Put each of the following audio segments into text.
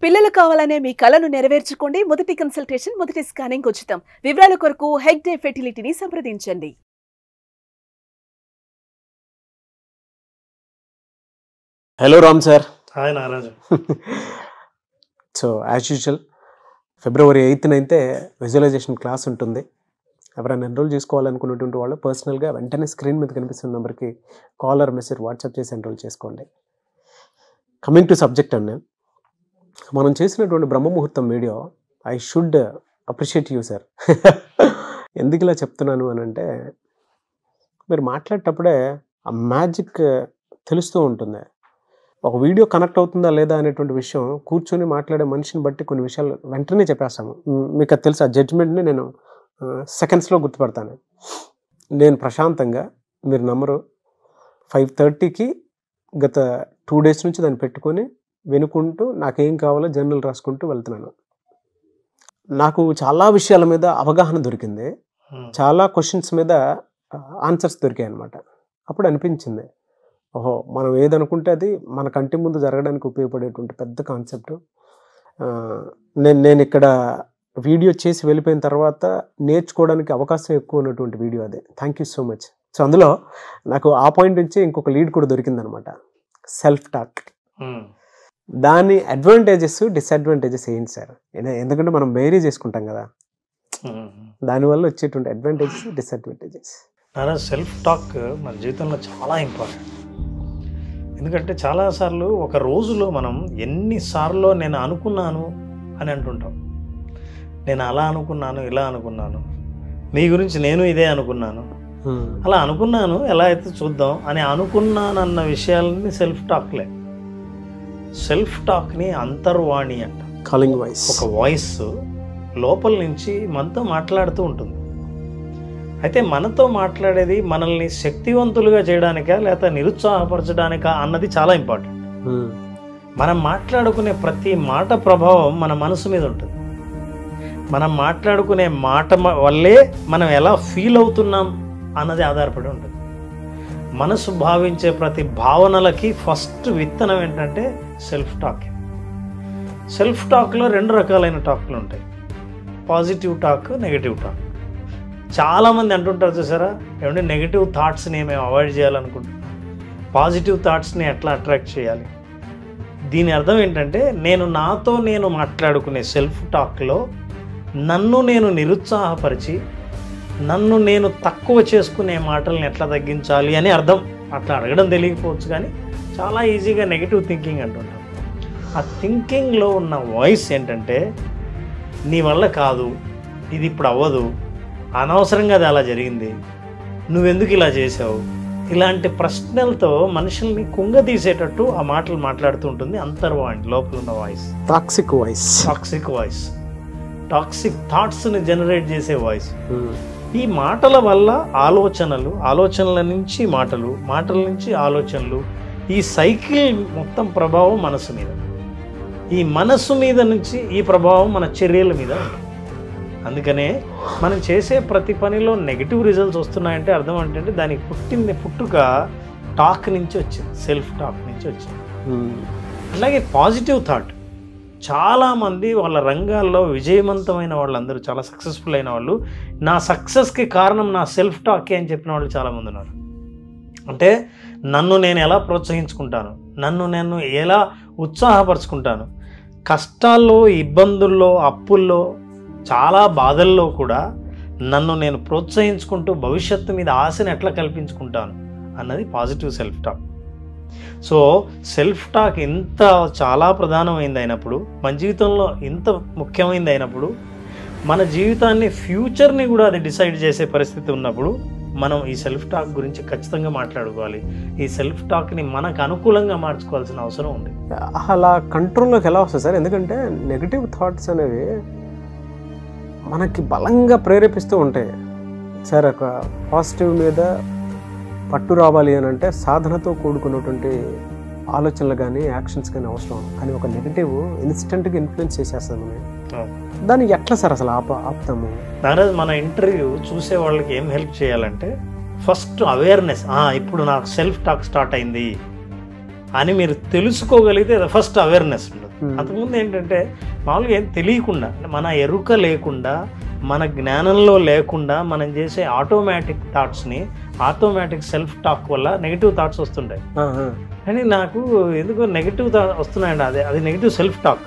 పిల్లలు కావాలనే మీ కలను నెరవేర్చుకోండి. మొదటి కన్సల్టేషన్, మొదటి స్కానింగ్ ఉచితం. వివరాల కొరకు హెగ్డే ఫెర్టిలిటీని సంప్రదించండి. Hello Ram sir. Hi Naraju. So as usual February 8th అయితే విజువలైజేషన్ క్లాస్ ఉంటుంది. ఎవరైనా ఎన్రోల్ చేసుకోవాలనుకున్నటువంటి వాళ్ళు పర్సనల్గా వెంటనే స్క్రీన్ మీద కనిపిస్తున్న నెంబర్కి కాల్ ఆర్ మెసేజ్ వాట్సాప్ చేసి ఎన్రోల్ చేసుకోండి. కమింగ్ టు సబ్జెక్ట్ అండి, మనం చేసినటువంటి బ్రహ్మముహూర్తం video I should appreciate you sir. ఎందుకు ఇలా చెప్తున్నాను అని అంటే, మీరు మాట్లాడేటప్పుడే ఆ మ్యాజిక్ తెలుస్తూ ఉంటుంది. ఒక వీడియో కనెక్ట్ అవుతుందా లేదా అనేటువంటి విషయం కూర్చొని మాట్లాడే మనిషిని బట్టి కొన్ని విషయాలు వెంటనే చెప్పేస్తాము. మీకు అది తెలుసు, ఆ జడ్జిమెంట్ని నేను సెకండ్స్లో గుర్తుపడతాను. నేను ప్రశాంతంగా, మీరు నమ్మరు, 5:30కి గత 2 days నుంచి దాన్ని పెట్టుకొని వినుకుంటూ నాకేం కావాలో జర్నల్ రాసుకుంటూ వెళ్తున్నాను. నాకు చాలా విషయాల మీద అవగాహన దొరికింది, చాలా క్వశ్చన్స్ మీద ఆన్సర్స్ దొరికాయి అన్నమాట. అప్పుడు అనిపించింది, ఓహో, మనం ఏదనుకుంటే అది మన కంటి ముందు జరగడానికి ఉపయోగపడేటువంటి పెద్ద కాన్సెప్ట్. నేను ఇక్కడ వీడియో చేసి వెళ్ళిపోయిన తర్వాత నేర్చుకోవడానికి అవకాశం ఎక్కువ ఉన్నటువంటి వీడియో అదే. Thank you so much. So అందులో నాకు ఆ పాయింట్ నుంచి ఇంకొక లీడ్ కూడా దొరికిందనమాట, సెల్ఫ్ టాక్. దాని అడ్వాంటేజెస్, డిసడ్వాంటేజెస్ ఏంటి సార్? ఎందుకంటే మనం వేరీ చేసుకుంటాం కదా, దానివల్ల వచ్చేటువంటి అడ్వాంటేజెస్, డిసడ్వాంటేజెస్. సెల్ఫ్ టాక్ మన జీవితంలో చాలా ఇంపార్టెంట్. ఎందుకంటే చాలాసార్లు ఒక రోజులో మనం ఎన్నిసార్లు నేను అనుకున్నాను అని అంటుంటాం. నేను అలా అనుకున్నాను, ఇలా అనుకున్నాను, మీ గురించి నేను ఇదే అనుకున్నాను, అలా అనుకున్నాను, ఎలా అయితే చూద్దాం అని అనుకున్నానన్న విషయాలని సెల్ఫ్ టాక్లే. సెల్ఫ్ టాక్ని అంతర్వాణి అంట, కాలింగ్ వాయిస్. ఒక వాయిస్ లోపల నుంచి మనతో మాట్లాడుతూ ఉంటుంది. అయితే మనతో మాట్లాడేది మనల్ని శక్తివంతులుగా చేయడానికా లేకపోతే నిరుత్సాహపరచడానికా అన్నది చాలా ఇంపార్టెంట్. మనం మాట్లాడుకునే ప్రతి మాట ప్రభావం మన మనసు మీద ఉంటుంది. మనం మాట్లాడుకునే మాట వల్లే మనం ఎలా ఫీల్ అవుతున్నాం అన్నది ఆధారపడి ఉంటుంది. మనసు భావించే ప్రతి భావనలకి ఫస్ట్ విత్తనం ఏంటంటే సెల్ఫ్ టాక్. సెల్ఫ్ టాక్లో 2 రకాలైన టాక్లు ఉంటాయి, పాజిటివ్ టాక్, నెగిటివ్ టాక్. చాలామంది అంటుంటారు చూసారా, ఏమంటే నెగిటివ్ థాట్స్ని మేము అవాయిడ్ చేయాలనుకుంటున్నాం, పాజిటివ్ థాట్స్ని ఎట్లా అట్రాక్ట్ చేయాలి. దీని అర్థం ఏంటంటే, నాతో నేను మాట్లాడుకునే సెల్ఫ్ టాక్లో నన్ను నేను నిరుత్సాహపరిచి నన్ను నేను తక్కువ చేసుకునే మాటల్ని ఎట్లా తగ్గించాలి అని అర్థం. అట్లా అడగడం తెలియకపోవచ్చు, కానీ చాలా ఈజీగా నెగిటివ్ థింకింగ్ అంటుంటాం. ఆ థింకింగ్లో ఉన్న వాయిస్ ఏంటంటే, నీ వల్ల కాదు, ఇది ఇప్పుడు అవ్వదు, అనవసరంగా అది అలా జరిగింది, నువ్వెందుకు ఇలా చేసావు, ఇలాంటి ప్రశ్నలతో మనుషుల్ని కుంగదీసేటట్టు ఆ మాటలు మాట్లాడుతూ ఉంటుంది అంతర్వాణి, లోపల ఉన్న voice. Toxic voice, toxic voice, toxic థాట్స్ని జనరేట్ చేసే వాయిస్. ఈ మాటల వల్ల ఆలోచనల నుంచి మాటలు, మాటల నుంచి ఆలోచనలు, ఈ సైకిల్ మొత్తం ప్రభావం మనసు మీద. ఈ మనసు మీద నుంచి ఈ ప్రభావం మన చర్యల మీద. అందుకనే మనం చేసే ప్రతి పనిలో నెగిటివ్ రిజల్ట్స్ వస్తున్నాయంటే అర్థం ఏంటంటే, దానికి పుట్టుక టాక్ నుంచి వచ్చింది, సెల్ఫ్ టాక్ నుంచి వచ్చింది. అలాగే పాజిటివ్ థాట్, చాలామంది వాళ్ళ రంగాల్లో విజయవంతమైన వాళ్ళందరూ, చాలా సక్సెస్ఫుల్ అయిన వాళ్ళు, నా సక్సెస్కి కారణం నా సెల్ఫ్ టాకే అని చెప్పిన వాళ్ళు చాలామంది ఉన్నారు. అంటే నన్ను నేను ఎలా ప్రోత్సహించుకుంటాను, నన్ను నేను ఎలా ఉత్సాహపరుచుకుంటాను, కష్టాల్లో, ఇబ్బందుల్లో, అప్పుల్లో, చాలా బాధల్లో కూడా నన్ను నేను ప్రోత్సహించుకుంటూ భవిష్యత్తు మీద ఆశను ఎట్లా కల్పించుకుంటాను అన్నది positive self talk. So self talk ఇంత చాలా ప్రధానమైంది అయినప్పుడు, మన జీవితంలో ఇంత ముఖ్యమైనది అయినప్పుడు, మన జీవితాన్ని, ఫ్యూచర్ని కూడా అది డిసైడ్ చేసే పరిస్థితి ఉన్నప్పుడు మనం ఈ సెల్ఫ్ టాక్ గురించి ఖచ్చితంగా మాట్లాడుకోవాలి. ఈ సెల్ఫ్ టాక్ని మనకు అనుకూలంగా మార్చుకోవాల్సిన అవసరం ఉంది. అలా కంట్రోల్లోకి ఎలా వస్తుంది సార్? ఎందుకంటే నెగిటివ్ థాట్స్ అనేవి మనకి బలంగా ప్రేరేపిస్తూ ఉంటాయి సార్. ఒక పాజిటివ్ మీద పట్టు రావాలి అని అంటే సాధనతో కూడుకున్నటువంటి ఆలోచనలు కానీ యాక్షన్స్ కానీ అవసరం. కానీ ఒక నెగిటివ్ ఇన్స్టెంట్గా ఇన్ఫ్లుయెన్స్ చేసేస్తాము. దాన్ని ఎట్లా సార్ అసలు ఆపుతాము? దాని మన ఇంటర్వ్యూ చూసే వాళ్ళకి ఏం హెల్ప్ చేయాలంటే, ఫస్ట్ అవేర్నెస్. ఇప్పుడు నాకు సెల్ఫ్ టాక్ స్టార్ట్ అయింది అని మీరు తెలుసుకోగలిగితే ఫస్ట్ అవేర్నెస్ ఉంటుంది. అంతకుముందు ఏంటంటే మామూలుగా ఏం తెలియకుండా, మన ఎరుక లేకుండా, మన జ్ఞానంలో లేకుండా మనం చేసే ఆటోమేటిక్ థాట్స్ని, ఆటోమేటిక్ సెల్ఫ్ టాక్ వల్ల నెగిటివ్ థాట్స్ వస్తుంటాయి. కానీ నాకు ఎందుకో నెగిటివ్ వస్తున్నాయండి, అది నెగిటివ్ సెల్ఫ్ టాక్.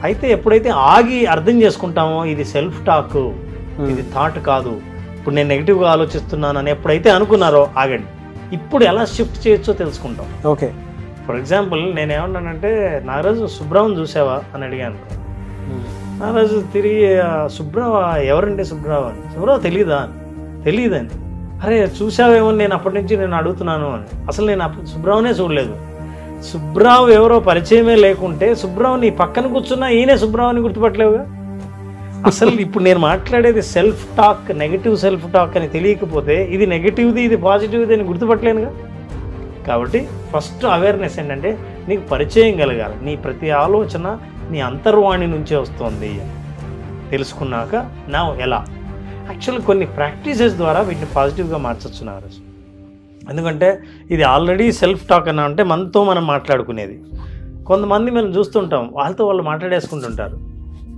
అయితే ఎప్పుడైతే ఆగి అర్థం చేసుకుంటామో ఇది సెల్ఫ్ టాక్, ఇది థాట్ కాదు, ఇప్పుడు నేను నెగిటివ్గా ఆలోచిస్తున్నాను అని ఎప్పుడైతే అనుకున్నారో ఆగండి, ఇప్పుడు ఎలా షిఫ్ట్ చేయొచ్చో తెలుసుకుంటాం. ఓకే. ఫర్ ఎగ్జాంపుల్ నేనేమన్నానంటే, నాగరాజు సుబ్రావ్ని చూసావా అని అడిగాను. నాగరాజు తిరిగి సుబ్రావ్ ఎవరండి సుబ్రావ్ అని. సుబ్రావ్ తెలియదండి. అరే చూసావేమో, నేను అప్పటి నుంచి నేను అడుగుతున్నాను అని. అసలు నేను సుబ్రావ్నే చూడలేదు. సుబ్రావ్ ఎవరో పరిచయమే లేకుంటే సుబ్రావ్ నీ పక్కన కూర్చున్నా ఈయనే సుబ్రావ్ అని గుర్తుపట్టలేవుగా. అసలు ఇప్పుడు నేను మాట్లాడేది self talk, negative self talk అని తెలియకపోతే ఇది నెగిటివ్ది ఇది పాజిటివ్ది అని గుర్తుపట్టలేనుగా. కాబట్టి ఫస్ట్ అవేర్నెస్ ఏంటంటే నీకు పరిచయం కలగాలి, నీ ప్రతి ఆలోచన నీ అంతర్వాణి నుంచే వస్తుంది తెలుసుకున్నాక నా ఎలా యాక్చువల్ కొన్ని ప్రాక్టీసెస్ ద్వారా వీటిని పాజిటివ్గా మార్చొచ్చున్నారు. ఎందుకంటే ఇది ఆల్రెడీ సెల్ఫ్ టాక్ అన్న అంటే మనతో మనం మాట్లాడుకునేది. కొంతమంది మనం చూస్తుంటాం, వాళ్ళతో వాళ్ళు మాట్లాడేసుకుంటుంటారు.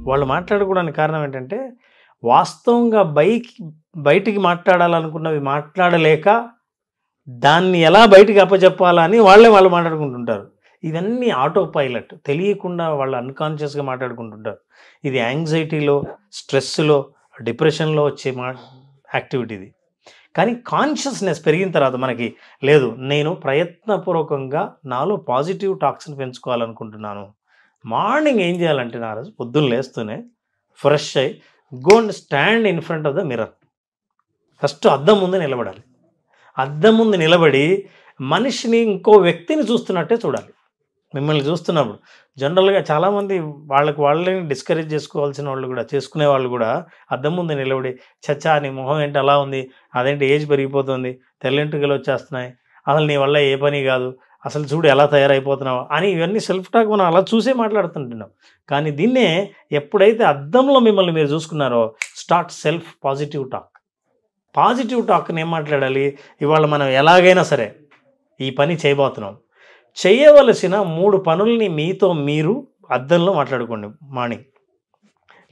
వాళ్ళు మాట్లాడుకోవడానికి కారణం ఏంటంటే వాస్తవంగా బయటికి మాట్లాడాలనుకున్నవి మాట్లాడలేక దాన్ని ఎలా బయటికి అప్పచెప్పాలని వాళ్ళు మాట్లాడుకుంటుంటారు. ఇవన్నీ ఆటో పైలట్, తెలియకుండా వాళ్ళు అన్కాన్షియస్గా మాట్లాడుకుంటుంటారు. ఇది యాంగ్జైటీలో, స్ట్రెస్లో, డిప్రెషన్లో వచ్చే యాక్టివిటీ ఇది. కానీ కాన్షియస్నెస్ పెరిగిన తర్వాత మనకి లేదు, నేను ప్రయత్నపూర్వకంగా నాలో పాజిటివ్ టాక్స్ని పెంచుకోవాలనుకుంటున్నాను. మార్నింగ్ ఏం చేయాలంటే నా రోజు పొద్దున్న లేస్తూనే ఫ్రెష్ అయ్యి go and stand in front of the mirror. First అద్దం ముందు నిలబడాలి. అద్దం ముందు నిలబడి మనిషిని ఇంకో వ్యక్తిని చూస్తున్నట్టే చూడాలి. మిమ్మల్ని చూస్తున్నప్పుడు జనరల్గా చాలామంది వాళ్ళని డిస్కరేజ్ చేసుకోవాల్సిన వాళ్ళు కూడా, చేసుకునే వాళ్ళు కూడా అద్దం ముందు నిలబడి చచ్చా నీ మొహం ఏంటి అలా ఉంది, అదేంటి ఏజ్ పెరిగిపోతుంది, తెల్లింటికలు వచ్చేస్తున్నాయి, అసలు నీ వల్ల ఏ పని కాదు, అసలు చూడు ఎలా తయారైపోతున్నావు అని ఇవన్నీ సెల్ఫ్ టాక్ మనం అలా చూసే మాట్లాడుతుంటున్నాం. కానీ దీన్నే ఎప్పుడైతే అద్దంలో మిమ్మల్ని మీరు చూసుకున్నారో start self positive talk. Positive టాక్ని ఏం మాట్లాడాలి, ఇవాళ మనం ఎలాగైనా సరే ఈ పని చేయబోతున్నాం, చేయవలసిన 3 పనుల్ని మీతో మీరు అద్దంలో మాట్లాడుకోండి. మార్నింగ్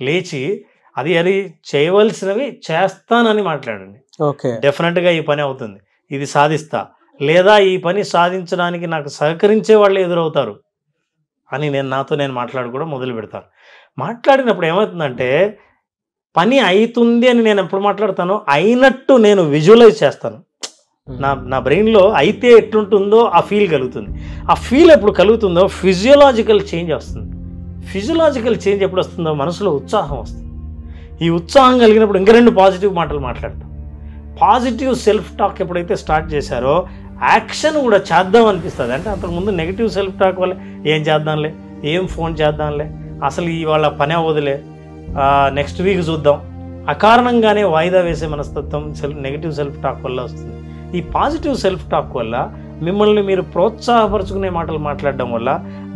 లేచి అది చేయవలసినవి చేస్తానని మాట్లాడండి. ఓకే, డెఫినెట్గా ఈ పని అవుతుంది, ఇది సాధిస్తా, లేదా ఈ పని సాధించడానికి నాకు సహకరించే వాళ్ళు ఎదురవుతారు అని నాతో నేను మాట్లాడుకోవడం మొదలు పెడతాను. మాట్లాడినప్పుడు ఏమవుతుందంటే పని అవుతుంది అని నేను ఎప్పుడు మాట్లాడతానో అయినట్టు నేను విజువలైజ్ చేస్తాను. నా బ్రెయిన్లో అయితే ఎట్లుంటుందో ఆ ఫీల్ కలుగుతుంది. ఆ ఫీల్ ఎప్పుడు కలుగుతుందో ఫిజియోలాజికల్ చేంజ్ వస్తుంది. ఫిజియోలాజికల్ చేంజ్ ఎప్పుడు వస్తుందో మనసులో ఉత్సాహం వస్తుంది. ఈ ఉత్సాహం కలిగినప్పుడు ఇంకా 2 పాజిటివ్ మాటలు మాట్లాడతాం. పాజిటివ్ సెల్ఫ్ టాక్ ఎప్పుడైతే స్టార్ట్ చేశారో యాక్షన్ కూడా చేద్దాం అనిపిస్తుంది. అంటే అంతకుముందు నెగిటివ్ సెల్ఫ్ టాక్ వల్ల ఏం చేద్దాంలే, ఏం ఫోన్ చేద్దాంలే, అసలు ఇవాళ పని అవ్వదులే, నెక్స్ట్ వీక్ చూద్దాం, అకారణంగానే వాయిదా వేసే మనస్తత్వం నెగిటివ్ సెల్ఫ్ టాక్ వల్ల వస్తుంది. ఈ పాజిటివ్ సెల్ఫ్ టాక్ వల్ల మిమ్మల్ని మీరు ప్రోత్సాహపరుచుకునే మాటలు మాట్లాడడం వల్ల,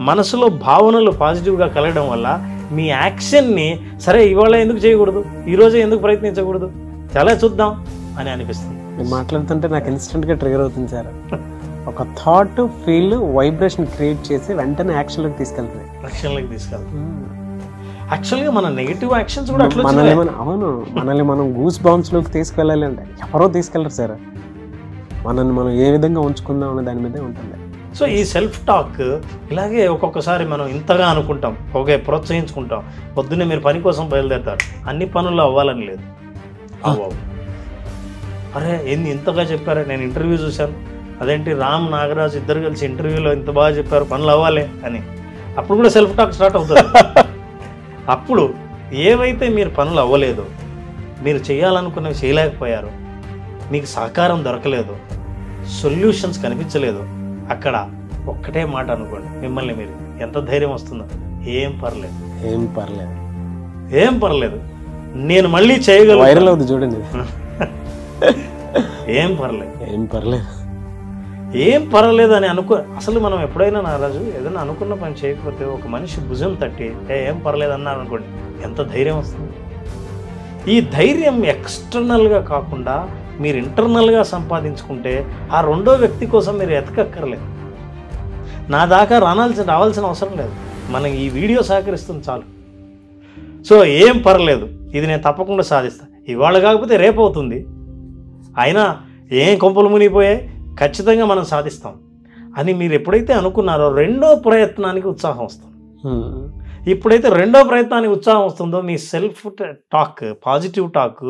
మనసులో భావనలు పాజిటివ్గా కలగడం వల్ల మీ యాక్షన్ని సరే ఇవాళ ఎందుకు చేయకూడదు, ఈరోజే ఎందుకు ప్రయత్నించకూడదు, చాలా చూద్దాం అని అనిపిస్తుంది. మీరు మాట్లాడుతుంటే నాకు ఇన్స్టెంట్గా ట్రిగర్ అవుతుంది సార్. ఒక థాట్ ఫీల్ వైబ్రేషన్ క్రియేట్ చేసి వెంటనే యాక్షన్లోకి తీసుకెళ్తుంది. యాక్చువల్గా మన నెగిటివ్ యాక్షన్స్ కూడా మనల్ని మనం గూస్ బాంబ్స్లోకి తీసుకెళ్ళాలి అంటే ఎవరో తీసుకెళ్ళరు సార్. మనల్ని మనం ఏ విధంగా ఉంచుకుందాం అనే దాని మీదే ఉంటుంది. సో ఈ సెల్ఫ్ టాక్ ఇలాగే ఒక్కొక్కసారి మనం ఇంతగా అనుకుంటాం, ఓకే ప్రోత్సహించుకుంటాం. పొద్దున్నే మీరు పని కోసం బయలుదేరుతారు, అన్ని పనులు అవ్వాలని లేదు. అరే ఏంది ఇంతగా చెప్పారా, నేను ఇంటర్వ్యూ చూశాను, అదేంటి రామ్ నాగరాజ్ ఇద్దరు కలిసి ఇంటర్వ్యూలో ఇంత బాగా చెప్పారు, పనులు అవ్వాలి అని. అప్పుడు కూడా సెల్ఫ్ టాక్ స్టార్ట్ అవుతుంది. అప్పుడు ఏవైతే మీరు పనులు అవ్వలేదో, మీరు చేయాలనుకున్నవి చేయలేకపోయారు, మీకు సహకారం దొరకలేదు, సొల్యూషన్స్ కనిపించలేదు, అక్కడ ఒక్కటే మాట అనుకోండి, మిమ్మల్ని మీరు ఎంత ధైర్యం వస్తుందో, ఏం పర్లేదు నేను మళ్ళీ చేయగలను, వైరల్ అవుతుంది చూడండి, ఏం పర్లేదు అని అసలు మనం ఎప్పుడైనా నారాజు ఏదైనా అనుకున్న పని చేయకపోతే ఒక మనిషి భుజం తట్టి ఏం పర్లేదు అన్నారు అనుకోండి, ఎంత ధైర్యం వస్తుంది. ఈ ధైర్యం ఎక్స్టర్నల్గా కాకుండా మీరు ఇంటర్నల్గా సంపాదించుకుంటే ఆ రెండో వ్యక్తి కోసం మీరు ఎతకక్కర్లేదు, నా దాకా రావాల్సిన అవసరం లేదు. మనం ఈ వీడియో సహకరిస్తుంది చాలు. సో ఏం పర్లేదు, ఇది నేను తప్పకుండా సాధిస్తాను. ఇవాళ కాకపోతే రేపు అవుతుంది, అయినా ఏం కొంపలు మునిగిపోయాయి, ఖచ్చితంగా మనం సాధిస్తాం అని మీరు ఎప్పుడైతే అనుకున్నారో రెండో ప్రయత్నానికి ఉత్సాహం వస్తుంది. ఎప్పుడైతే రెండో ప్రయత్నానికి ఉత్సాహం వస్తుందో మీ సెల్ఫ్ టాక్, పాజిటివ్ టాక్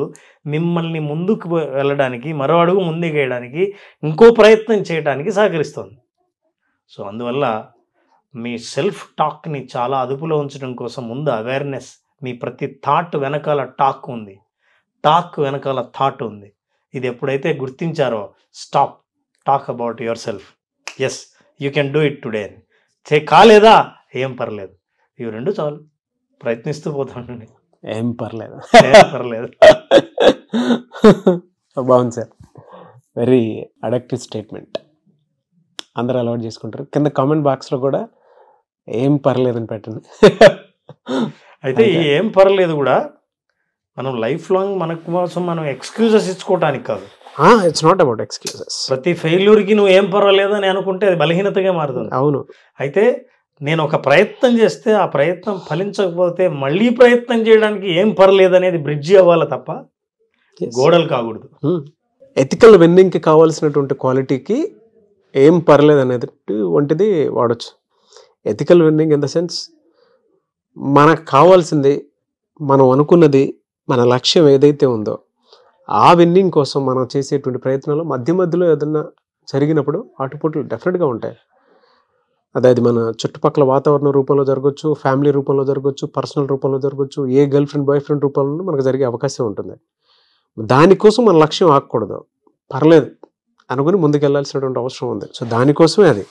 మిమ్మల్ని ముందుకు వెళ్ళడానికి, మరో అడుగు ముందుకు వేయడానికి, ఇంకో ప్రయత్నం చేయడానికి సహకరిస్తుంది. సో అందువల్ల మీ సెల్ఫ్ టాక్ని చాలా అదుపులో ఉంచడం కోసం ముందు అవేర్నెస్, మీ ప్రతి థాట్ వెనకాల టాక్ ఉంది, టాక్ వెనకాల థాట్ ఉంది. ఇది ఎప్పుడైతే గుర్తించారో stop, talk about yourself. Yes, you can do it today. కాలేదా, ఏం పర్లేదు, ఇవి రెండు చాలు, ప్రయత్నిస్తూ పోతాండి, ఏం పర్లేదు. బాగుంది సార్, వెరీ అడక్టివ్ స్టేట్మెంట్. అందరూ అలవాటు చేసుకుంటారు. కింద కామెంట్ బాక్స్లో కూడా ఏం పర్లేదని పెట్టండి. అయితే ఈ ఏం పర్లేదు కూడా మనం లైఫ్ లాంగ్ మన కోసం మనం ఎక్స్క్యూజెస్ ఇచ్చుకోవటానికి కాదు. It's not about excuses. ప్రతి ఫెయిల్యూర్కి నువ్వు ఏం పర్వాలేదు అని అనుకుంటే అది బలహీనతగా మారుతుంది. అవును. అయితే నేను ఒక ప్రయత్నం చేస్తే ఆ ప్రయత్నం ఫలించకపోతే మళ్ళీ ప్రయత్నం చేయడానికి ఏం పర్లేదు అనేది బ్రిడ్జి అవ్వాలి తప్ప గోడలు కాకూడదు. ఎథికల్ విన్నింగ్కి కావాల్సినటువంటి క్వాలిటీకి ఏం పర్లేదు అనేది వంటిది వాడచ్చు. Ethical winnowing in the sense మనకు కావాల్సింది, మనం అనుకున్నది, మన లక్ష్యం ఏదైతే ఉందో ఆ విన్నింగ్ కోసం మనం చేసేటువంటి ప్రయత్నాలు మధ్యలో ఏదన్నా జరిగినప్పుడు ఆటుపోట్లు డెఫినెట్గా ఉంటాయి. అది మన చుట్టుపక్కల వాతావరణం రూపంలో జరగచ్చు, ఫ్యామిలీ రూపంలో జరగచ్చు, పర్సనల్ రూపంలో జరగచ్చు, ఏ గర్ల్ ఫ్రెండ్ బాయ్ ఫ్రెండ్ రూపంలో మనకు జరిగే అవకాశం ఉంటుంది. దానికోసం మన లక్ష్యం ఆగకూడదు, పర్లేదు అనుకుని ముందుకెళ్లాల్సినటువంటి అవసరం ఉంది. సో దానికోసమే అది.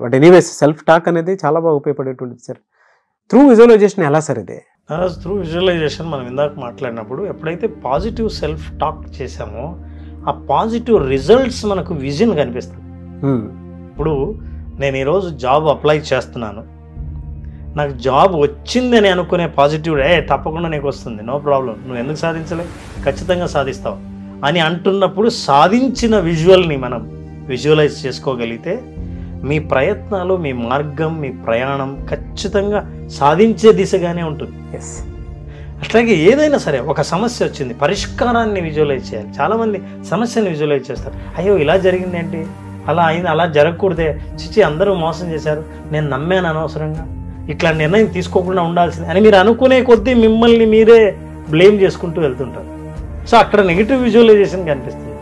బట్ ఎనీవేస్ సెల్ఫ్ టాక్ అనేది చాలా బాగా ఉపయోగపడేటువంటిది సార్. త్రూ విజువలైజేషన్ ఎలా సార్ ఇది? త్రూ విజువలైజేషన్ మనం ఇందాక మాట్లాడినప్పుడు ఎప్పుడైతే పాజిటివ్ సెల్ఫ్ టాక్ చేసామో ఆ పాజిటివ్ రిజల్ట్స్ మనకు విజన్ కనిపిస్తుంది. ఇప్పుడు నేను ఈరోజు జాబ్ అప్లై చేస్తున్నాను, నాకు జాబ్ వచ్చిందని అనుకునే పాజిటివ్, తప్పకుండా నీకు వస్తుంది, నో ప్రాబ్లం, నువ్వు ఎందుకు సాధించలే, ఖచ్చితంగా సాధిస్తావు అని అంటున్నప్పుడు సాధించిన విజువల్ని మనం విజువలైజ్ చేసుకోగలిగితే మీ ప్రయత్నాలు, మీ మార్గం, మీ ప్రయాణం ఖచ్చితంగా సాధించే దిశగానే ఉంటుంది. అట్లాగే ఏదైనా సరే ఒక సమస్య వచ్చింది, పరిష్కారాన్ని విజువలైజ్ చేయాలి. చాలామంది సమస్యని విజువలైజ్ చేస్తారు, అయ్యో ఇలా జరిగింది ఏంటి, అలా అయింది, అలా జరగకూడదే, చిచి అందరూ మోసం చేశారు, నేను నమ్మాను అనవసరంగా, ఇట్లా నిర్ణయం తీసుకోకుండా ఉండాల్సింది అని మీరు అనుకునే కొద్దీ మిమ్మల్ని మీరే బ్లేమ్ చేసుకుంటూ వెళ్తుంటారు. సో అక్కడ నెగిటివ్ విజువలైజేషన్ కనిపిస్తుంది.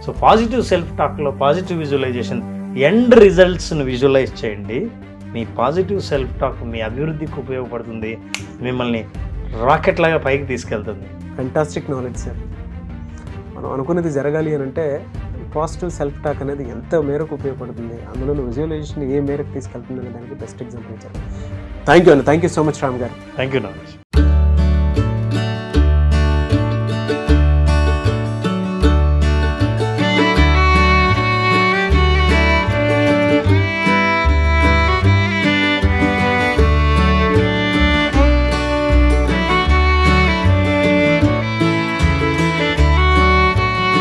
సో పాజిటివ్ సెల్ఫ్ టాక్లో పాజిటివ్ విజువలైజేషన్, ఎండ్ రిజల్ట్స్ను విజువలైజ్ చేయండి. మీ పాజిటివ్ సెల్ఫ్ టాక్ మీ అభివృద్ధికి ఉపయోగపడుతుంది, మిమ్మల్ని రాకెట్ లాగా పైకి తీసుకెళ్తుంది. Fantastic knowledge sir. మనం అనుకున్నది జరగాలి అని అంటే పాజిటివ్ సెల్ఫ్ టాక్ అనేది ఎంత మేరకు ఉపయోగపడుతుంది, అందులో విజువలైజేషన్ ఏ మేరకు తీసుకెళ్తుంది అనే దానికి బెస్ట్ ఎగ్జాంపుల్ ఇచ్చారు. థ్యాంక్ యూ అండి, thank you so much Ram గారు. Thank you Nagesh.